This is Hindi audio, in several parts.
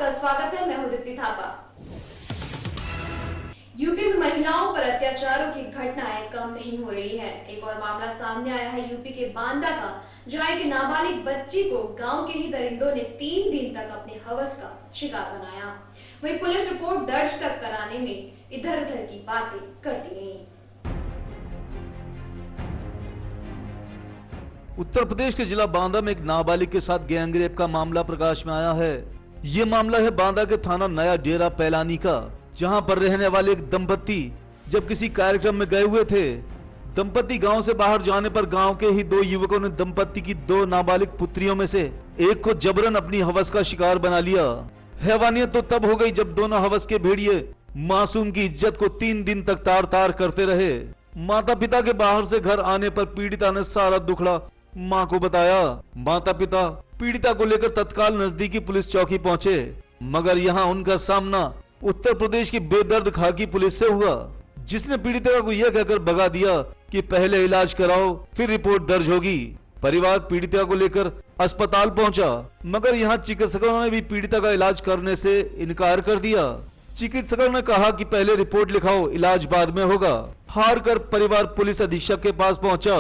आपका स्वागत है। मैं हूं दीप्ति थापा। यूपी में महिलाओं पर अत्याचारों की घटनाएं कम नहीं हो रही है। एक और मामला सामने आया है यूपी के बांदा का, जहां एक नाबालिग बच्ची को गांव के ही दरिंदों ने 3 दिन तक अपने हवस का शिकार बनाया। वहीं पुलिस रिपोर्ट दर्ज तक कराने में इधर उधर की बातें करती रही। उत्तर प्रदेश के जिला बांदा में एक नाबालिग के साथ गैंगरेप का मामला प्रकाश में आया है। ये मामला है बांदा के थाना नया डेरा पैलानी का, जहां पर रहने वाले एक दंपत्ति जब किसी कार्यक्रम में गए हुए थे। दंपत्ति गांव से बाहर जाने पर गांव के ही 2 युवकों ने दंपत्ति की 2 नाबालिग पुत्रियों में से एक को जबरन अपनी हवस का शिकार बना लिया। हैवानियत तो तब हो गई जब दोनों हवस के भेड़िए मासूम की इज्जत को 3 दिन तक तार तार करते रहे। माता पिता के बाहर से घर आने पर पीड़िता ने सारा दुखड़ा मां को बताया। माता पिता पीड़िता को लेकर तत्काल नजदीकी पुलिस चौकी पहुंचे, मगर यहां उनका सामना उत्तर प्रदेश की बेदर्द खाकी पुलिस से हुआ, जिसने पीड़िता को यह कहकर भगा दिया कि पहले इलाज कराओ फिर रिपोर्ट दर्ज होगी। परिवार पीड़िता को लेकर अस्पताल पहुंचा, मगर यहां चिकित्सकों ने भी पीड़िता का इलाज करने से इनकार कर दिया। चिकित्सकों ने कहा कि पहले रिपोर्ट लिखाओ, इलाज बाद में होगा। हार कर परिवार पुलिस अधीक्षक के पास पहुंचा।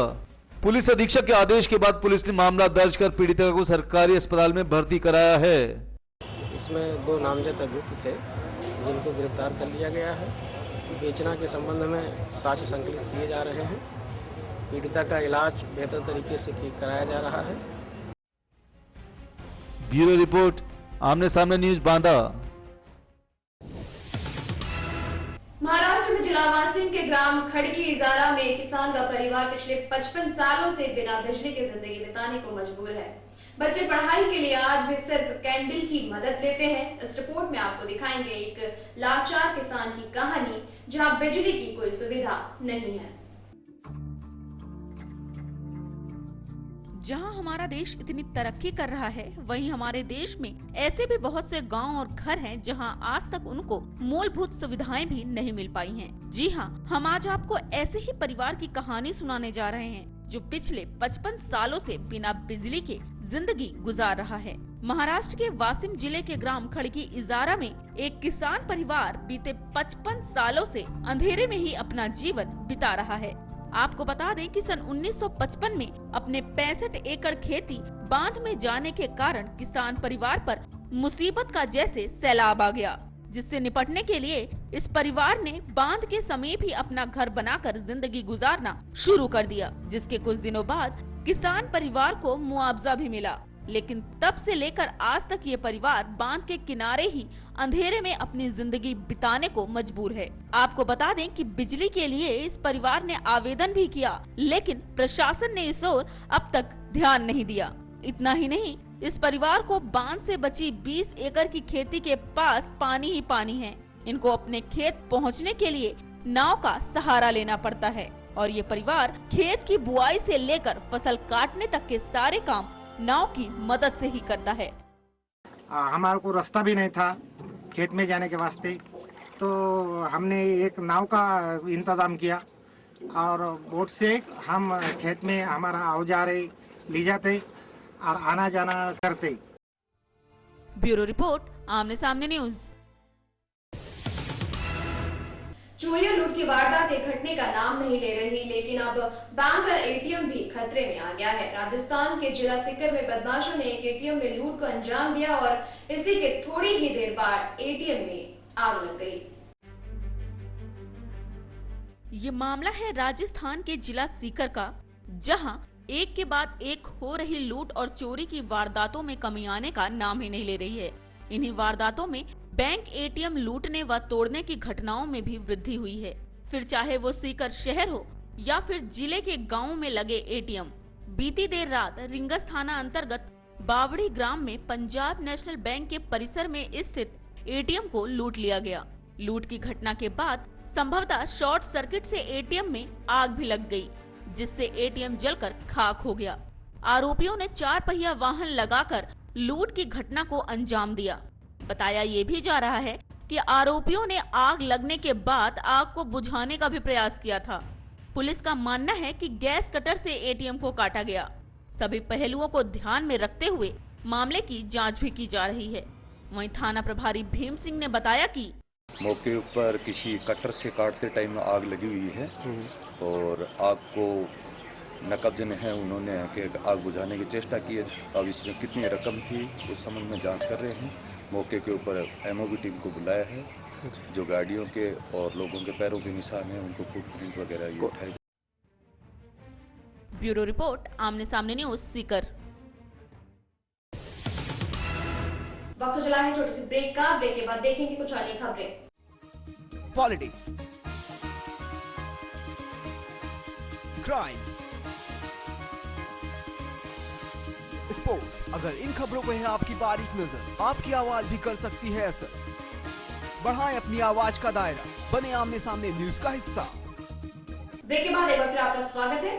पुलिस अधीक्षक के आदेश के बाद पुलिस ने मामला दर्ज कर पीड़िता को सरकारी अस्पताल में भर्ती कराया है। इसमें 2 नामजद अभियुक्त थे जिनको गिरफ्तार कर लिया गया है। बेचना के संबंध में साक्ष्य संकलित किए जा रहे हैं। पीड़िता का इलाज बेहतर तरीके से कराया जा रहा है। ब्यूरो रिपोर्ट, आमने सामने न्यूज बांदा। महाराष्ट्र में जिला वासिम के ग्राम खड़की इजारा में किसान का परिवार पिछले 55 सालों से बिना बिजली की जिंदगी बिताने को मजबूर है। बच्चे पढ़ाई के लिए आज भी सिर्फ कैंडल की मदद लेते हैं। इस रिपोर्ट में आपको दिखाएंगे एक लाचार किसान की कहानी, जहां बिजली की कोई सुविधा नहीं है। जहां हमारा देश इतनी तरक्की कर रहा है, वहीं हमारे देश में ऐसे भी बहुत से गांव और घर हैं जहां आज तक उनको मूलभूत सुविधाएं भी नहीं मिल पाई हैं। जी हां, हम आज आपको ऐसे ही परिवार की कहानी सुनाने जा रहे हैं जो पिछले 55 सालों से बिना बिजली के जिंदगी गुजार रहा है। महाराष्ट्र के वासिम जिले के ग्राम खड़की इजारा में एक किसान परिवार बीते 55 सालों से अंधेरे में ही अपना जीवन बिता रहा है। आपको बता दें कि सन 1955 में अपने 65 एकड़ खेती बांध में जाने के कारण किसान परिवार पर मुसीबत का जैसे सैलाब आ गया, जिससे निपटने के लिए इस परिवार ने बांध के समीप ही अपना घर बनाकर जिंदगी गुजारना शुरू कर दिया। जिसके कुछ दिनों बाद किसान परिवार को मुआवजा भी मिला, लेकिन तब से लेकर आज तक ये परिवार बांध के किनारे ही अंधेरे में अपनी जिंदगी बिताने को मजबूर है। आपको बता दें कि बिजली के लिए इस परिवार ने आवेदन भी किया, लेकिन प्रशासन ने इस ओर अब तक ध्यान नहीं दिया। इतना ही नहीं, इस परिवार को बांध से बची 20 एकड़ की खेती के पास पानी ही पानी है। इनको अपने खेत पहुंचने के लिए नाव का सहारा लेना पड़ता है और ये परिवार खेत की बुआई से लेकर फसल काटने तक के सारे काम नाव की मदद से ही करता है। हमारे को रास्ता भी नहीं था खेत में जाने के वास्ते, तो हमने एक नाव का इंतजाम किया और बोट से हम खेत में हमारा औजार ले जाते और आना जाना करते। ब्यूरो रिपोर्ट, आमने सामने न्यूज। चोरी और लूट की वारदात एक घटने का नाम नहीं ले रही, लेकिन अब बैंक का एटीएम भी खतरे में आ गया है। राजस्थान के जिला सीकर में बदमाशों ने एक एटीएम में लूट को अंजाम दिया और इसी के थोड़ी ही देर बाद एटीएम में आग लग गई। ये मामला है राजस्थान के जिला सीकर का, जहां एक के बाद एक हो रही लूट और चोरी की वारदातों में कमी आने का नाम ही नहीं ले रही है। इन्हीं वारदातों में बैंक एटीएम लूटने व तोड़ने की घटनाओं में भी वृद्धि हुई है। फिर चाहे वो सीकर शहर हो या फिर जिले के गांवों में लगे एटीएम। बीती देर रात रिंगस थाना अंतर्गत बावड़ी ग्राम में पंजाब नेशनल बैंक के परिसर में स्थित एटीएम को लूट लिया गया। लूट की घटना के बाद संभवतः शॉर्ट सर्किट से एटीएम में आग भी लग गई, जिससे एटीएम जलकर खाक हो गया। आरोपियों ने 4 पहिया वाहन लगाकर लूट की घटना को अंजाम दिया। बताया ये भी जा रहा है कि आरोपियों ने आग लगने के बाद आग को बुझाने का भी प्रयास किया था। पुलिस का मानना है कि गैस कटर से एटीएम को काटा गया। सभी पहलुओं को ध्यान में रखते हुए मामले की जांच भी की जा रही है। वहीं थाना प्रभारी भीम सिंह ने बताया कि मौके पर किसी कटर से काटते टाइम आग लगी हुई है और आग को नकाबजन है उन्होंने कि आग बुझाने की चेष्टा की है। अब इसमें कितनी रकम थी उस संबंध में जांच कर रहे हैं। मौके के ऊपर एमओबी टीम को बुलाया है। जो गाड़ियों के और लोगों के पैरों के निशान हैं उनको फुटप्रिंट वगैरह ये उठाए। ब्यूरो रिपोर्ट, आमने सामने न्यूज, सीकर। वक्त तो चला है छोटी सी ब्रेक का। ब्रेक के बाद देखेंगे कुछ अन्य खबरें। Politics, crime, sports. अगर इन खबरों पे है आपकी बारीक नजर, आपकी आवाज भी कर सकती है असर। बढ़ाएं अपनी आवाज का दायरा, बने आमने सामने न्यूज का हिस्सा। ब्रेक के बाद एक बार फिर आपका स्वागत है।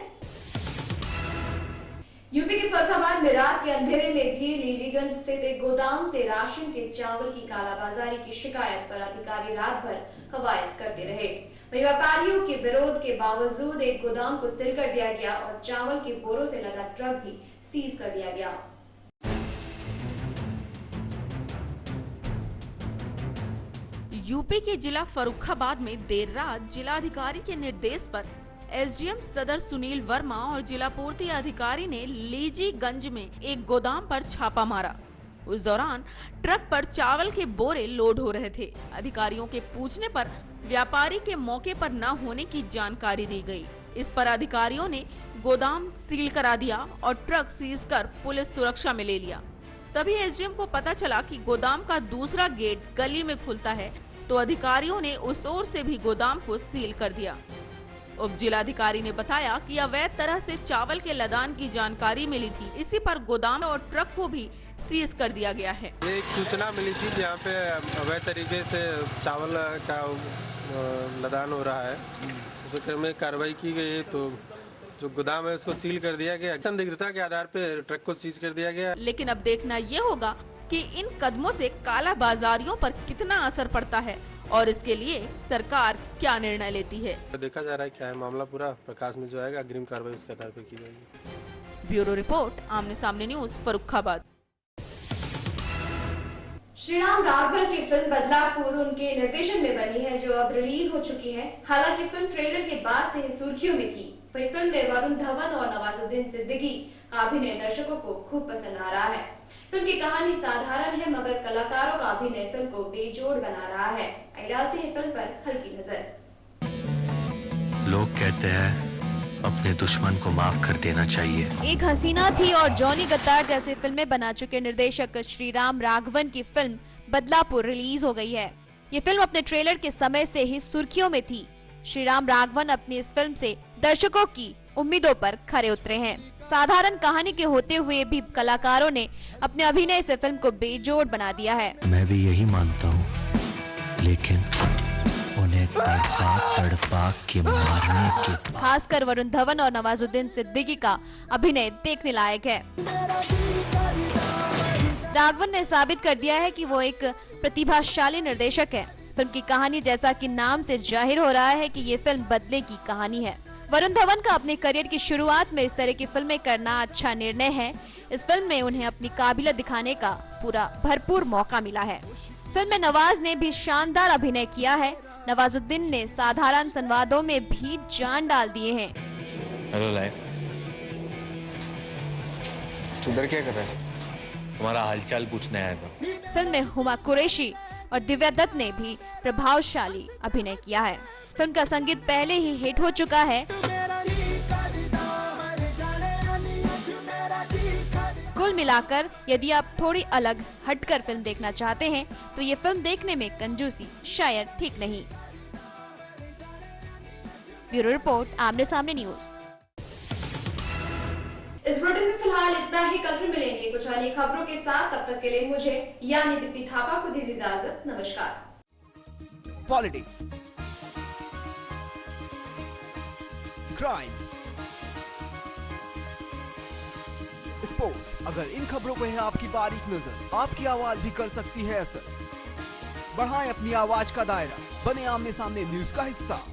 यूपी के फरुखाबाद में रात के अंधेरे में भी लीजीगंज स्थित एक गोदाम से राशन के चावल की कालाबाजारी की शिकायत पर अधिकारी रात भर कवायद करते रहे। वहीं व्यापारियों के विरोध के बावजूद एक गोदाम को सील कर दिया गया और चावल के बोरों से लदा ट्रक भी सीज कर दिया गया। यूपी के जिला फरुखाबाद में देर रात जिलाधिकारी के निर्देश पर एसडीएम सदर सुनील वर्मा और जिला पूर्ति अधिकारी ने लीजीगंज में एक गोदाम पर छापा मारा। उस दौरान ट्रक पर चावल के बोरे लोड हो रहे थे। अधिकारियों के पूछने पर व्यापारी के मौके पर न होने की जानकारी दी गई। इस पर अधिकारियों ने गोदाम सील करा दिया और ट्रक सीज कर पुलिस सुरक्षा में ले लिया। तभी एसडीएम को पता चला कि गोदाम का दूसरा गेट गली में खुलता है, तो अधिकारियों ने उस ओर से भी गोदाम को सील कर दिया। उप जिलाधिकारी ने बताया कि अवैध तरह से चावल के लदान की जानकारी मिली थी। इसी पर गोदाम और ट्रक को भी सीज कर दिया गया है। ये एक सूचना मिली थी जहाँ पे अवैध तरीके से चावल का लदान हो रहा है। उस क्रम में कार्रवाई की गई है, तो जो गोदाम है उसको सील कर दिया गया। संदिग्धता के आधार पर ट्रक को सीज कर दिया गया। लेकिन अब देखना ये होगा कि इन कदमों से काला बाजारियों पर कितना असर पड़ता है और इसके लिए सरकार क्या निर्णय लेती है। देखा जा रहा है क्या है मामला, पूरा प्रकाश में जो आएगा अग्रिम कार्रवाई उसके आधार पर की जाएगी। ब्यूरो रिपोर्ट, आमने सामने न्यूज, फरुखाबाद। श्रीराम राघवन की फिल्म बदलापुर उनके निर्देशन में बनी है, जो अब रिलीज हो चुकी है। हालांकि फिल्म ट्रेलर के बाद से ही सुर्खियों में थी। वही फिल्म में वरुण धवन और नवाजुद्दीन सिद्दीकी का अभिनय दर्शकों को खूब पसंद आ रहा है। फिल्म की कहानी साधारण है, मगर कलाकारों का अभिनय फिल्म को बेजोड़ बना रहा है। आइए डालते हैं फिल्म पर हल्की नजर। लोग कहते हैं अपने दुश्मन को माफ कर देना चाहिए। एक हसीना थी और जॉनी गद्दार जैसी फिल्में बना चुके निर्देशक श्रीराम राघवन की फिल्म बदलापुर रिलीज हो गई है। ये फिल्म अपने ट्रेलर के समय से ही सुर्खियों में थी। श्रीराम राघवन अपनी इस फिल्म से दर्शकों की उम्मीदों पर खरे उतरे हैं। साधारण कहानी के होते हुए भी कलाकारों ने अपने अभिनय से फिल्म को बेजोड़ बना दिया है। मैं भी यही मानता हूँ, लेकिन उन्हें तड़पा के मारने के। खासकर वरुण धवन और नवाजुद्दीन सिद्दीकी का अभिनय देखने लायक है। राघवन ने साबित कर दिया है कि वो एक प्रतिभाशाली निर्देशक है। फिल्म की कहानी, जैसा कि नाम से जाहिर हो रहा है कि ये फिल्म बदले की कहानी है। वरुण धवन का अपने करियर की शुरुआत में इस तरह की फिल्में करना अच्छा निर्णय है। इस फिल्म में उन्हें अपनी काबिलियत दिखाने का पूरा भरपूर मौका मिला है। फिल्म में नवाज ने भी शानदार अभिनय किया है। नवाजुद्दीन ने साधारण संवादों में भी जान डाल दिए हैं। हेलो लाइफ, तू उधर क्या कर रहा है? तुम्हारा हालचाल पूछने आया था। फिल्म में हुमा कुरैशी और दिव्या दत्त ने भी प्रभावशाली अभिनय किया है। फिल्म का संगीत पहले ही हिट हो चुका है। कुल मिलाकर यदि आप थोड़ी अलग हटकर फिल्म देखना चाहते हैं तो ये फिल्म देखने में कंजूसी शायद ठीक नहीं। ब्यूरो रिपोर्ट, आमने सामने न्यूज। इस बुलेटिन में फिलहाल इतना ही। कल फिर मिलेंगे कुछ अन्य खबरों के साथ। तब तक के लिए मुझे यानी दीप्ति थापा को दीजिए इजाजत। नमस्कार। Politics, crime, sports. अगर इन खबरों पे है आपकी बारीक नजर, आपकी आवाज भी कर सकती है असर। बढ़ाएं अपनी आवाज का दायरा, बने आमने सामने न्यूज का हिस्सा।